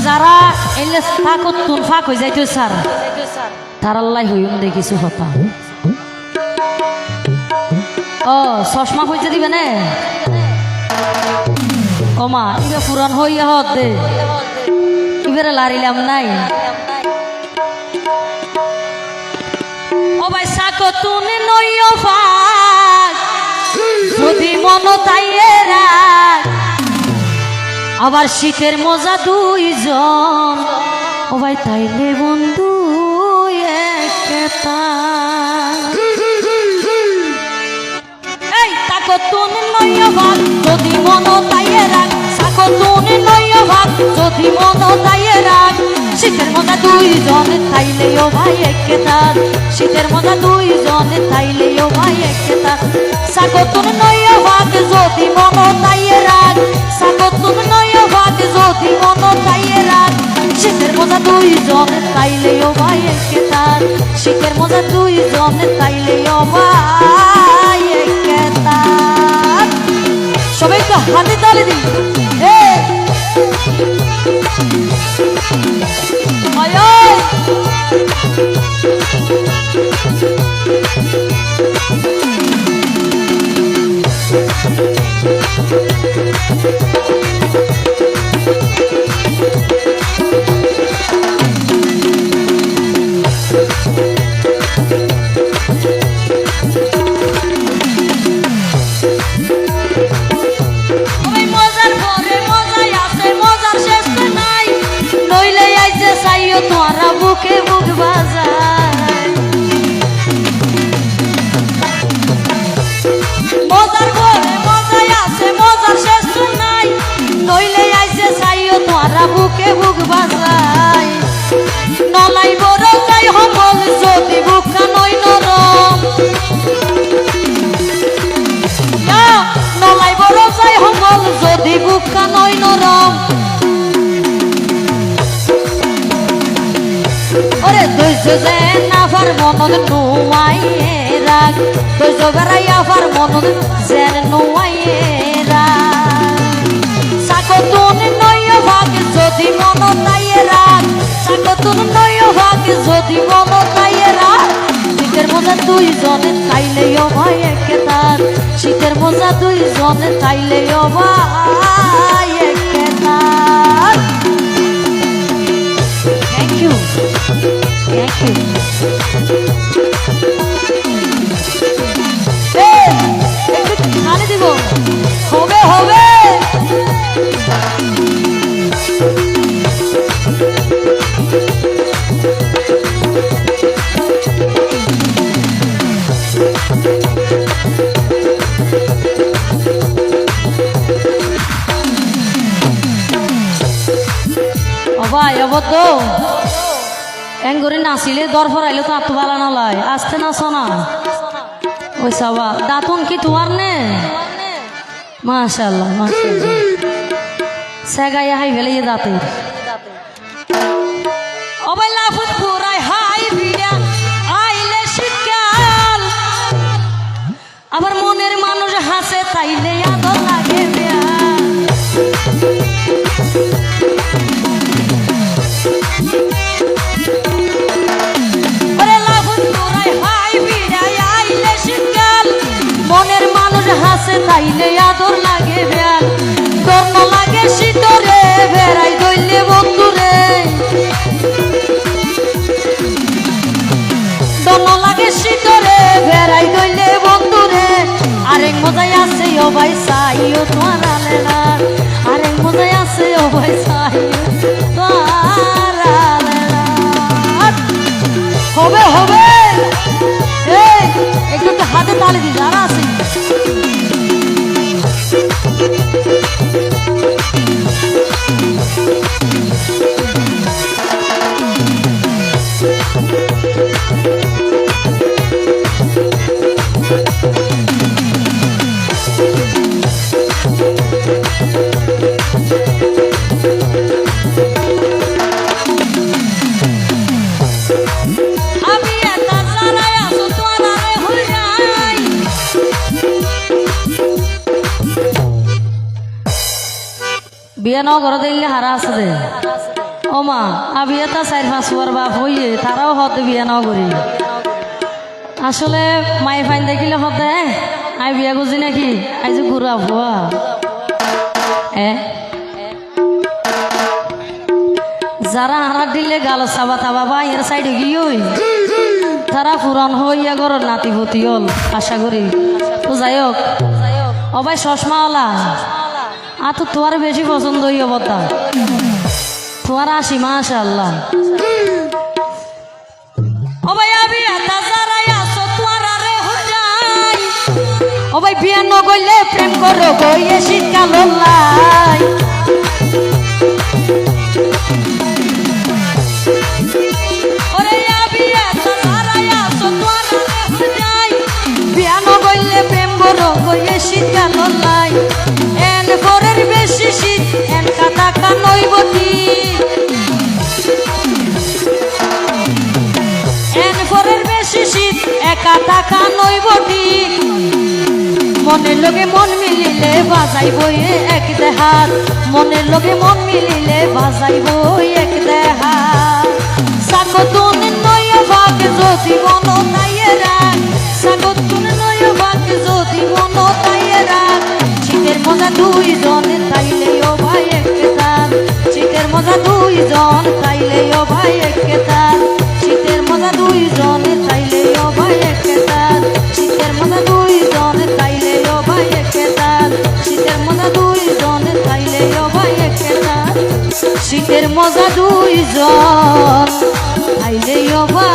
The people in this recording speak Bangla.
যারা এলে ফাঁকত তুন ফাঁক হয়ে যাইতো স্যার তার আল্লাহ হইম দে কিছু হতা ও চশমা হইতে দিবে না ও মা ইবে পুরান হইয়া হত দে ইবারে লারিলাম নাই ও ভাই সাকো তুনে নইও ফাঁক যদি মন তাইয়ে রাখ আবার শীতের মজা দুইজন ও ভাই তাইলে বন্ধু একটা এই তাকো তুনে নইও ভাগ যদি মন তাইয়ে রাখ সাকো তুনে নইও ভাগ যদি মন তাইয়ে রাখ শীতের মজা দুইজন তাইলে ও ভাই একটা শীতের মজা দুইজন তাইলে ও ভাই একটা সাকো তুনে নইও ভাগ যদি মন তাইয়ে রাখ সাকো তুনে নইও ভাগ যদি মন তাইয়ে রাখ শীতের মজা দুইজন তাইলে ও ভাই একটা শীতের মজা দুইজন তাইলে ও ভাই একটা সবাই তো হাতে তালি দিন তোরা বুকে বুক বাজায় মজার ঘরে মজাই আছে মজার শেষ নাই নইলে আইছে চাইও তোরা বুকে বুক বাজায় নলাই বড় যাই হবল যদি বুকা নই নরম নলাই বড় যাই হবল যদি বুকা নই নরম ওরে ধৈর্য যে নাফার মনদ নুয়াইয়ে রাখ ধৈর্য বেড়াইয়া ফার মনদ যেন নুয়াইয়ে রাখ সাকো তুন নইও ভাগ যদি মন তাইয়ে রাখ সাকো তুন নইও ভাগ যদি মন তাইয়ে রাখ শীতের মজা দুইজনে তাইলেও ভাই একেতার শীতের মজা দুইজনে তাইলেও ভাই একেতার Thank you. Thank you. Hey, একটু খালি দিব হবে হবে ভাই অবদ্ধ এঙ্গরে নাচিলে দর ফরাইলে তো আত্ম বালা না লাই আসতে নাচো না ওই সাবা দাঁতন কি তোমার নে মাশাআল্লাহ মাশাআল্লাহ সেগাই হাই ফেলে দাঁতে অবাই লাফুত পুরাই হাই ভিড়া আইলে শীতকাল আবার মনের মানুষ হাসে তাইলে আদর লাগে বেয়া মনের মানুষ হাসে তাইলে আদর লাগে বেয়াল দর্ণ লাগে শীতরে বেড়াই দইলে বন্ধুরে দর্ণ লাগে শীতরে বেড়াই দইলে বন্ধুরে আরেক মজাই আছে ও ভাই চাইও তোমার আলেরা আরেক মজাই আছে ও ভাই চাইও তোমার আলেরা হবে হবে একটু তো হাতে তালি দি যারা আছে আমি এটা জানাই আছো তোমার হই বিয়া ন ঘর দিলে হারা আছে দে ও মা আবি এটা 4-5 বার বাপ হইয়ে তারাও হতে বিয়া ন করি আসলে মাই ফাইন দেখিলে হতে আই বিয়া বুঝি নাকি আই যে ঘুরা ভুয়া যারা হারা দিলে গাল চাবা তাবা বা এর সাইডে গিয়ে তারা পুরান হইয়া গরর নাতি ভতি হল আশা করি তো যাই হোক ও ভাই চশমাওয়ালা আর তো তোমার বেশি পছন্দ হইয়া বতা তোমার আসি মাশাআল্লাহ ও ভাই আবি আতা যারাই আসো তোমার আরে হইলাই ও ভাই বিয়া ন গইলে প্রেম করো গইয়ে শীতকাল লাই ওরে আবি আতা যারাই আসো তোমার আরে হইলাই বিয়া ন গইলে প্রেম করো গইয়ে শীতকাল লাই এন পরের বেশি শীত এন কাটা কানইবতি এন পরের বেশি শীত একা টাকা নইবটি মনের লগে মন মিলিলে বাজাইব এক দেহাত মনের লগে মন মিলিলে বাজাইব এক দেহাত সাগতুন নয় ভাগ যদি মন তাইয়ে রাখ সাগতুন নয় ভাগ যদি মন তাইয়ে রাখ শীতের মজা দুইজন তাইলে ও ভাই একটান শীতের মজা দুইজন তাইলে ও ভাই একটান শীতের মজা দুইজন তাইলে ও ভাই একটান শীতের মজা দুইজন তাইলে ও ভাই একটান শীতের মজা দুইজন তাইলে ও ভাই একটান শীতের মজা দুইজন তাইলে ও ভাই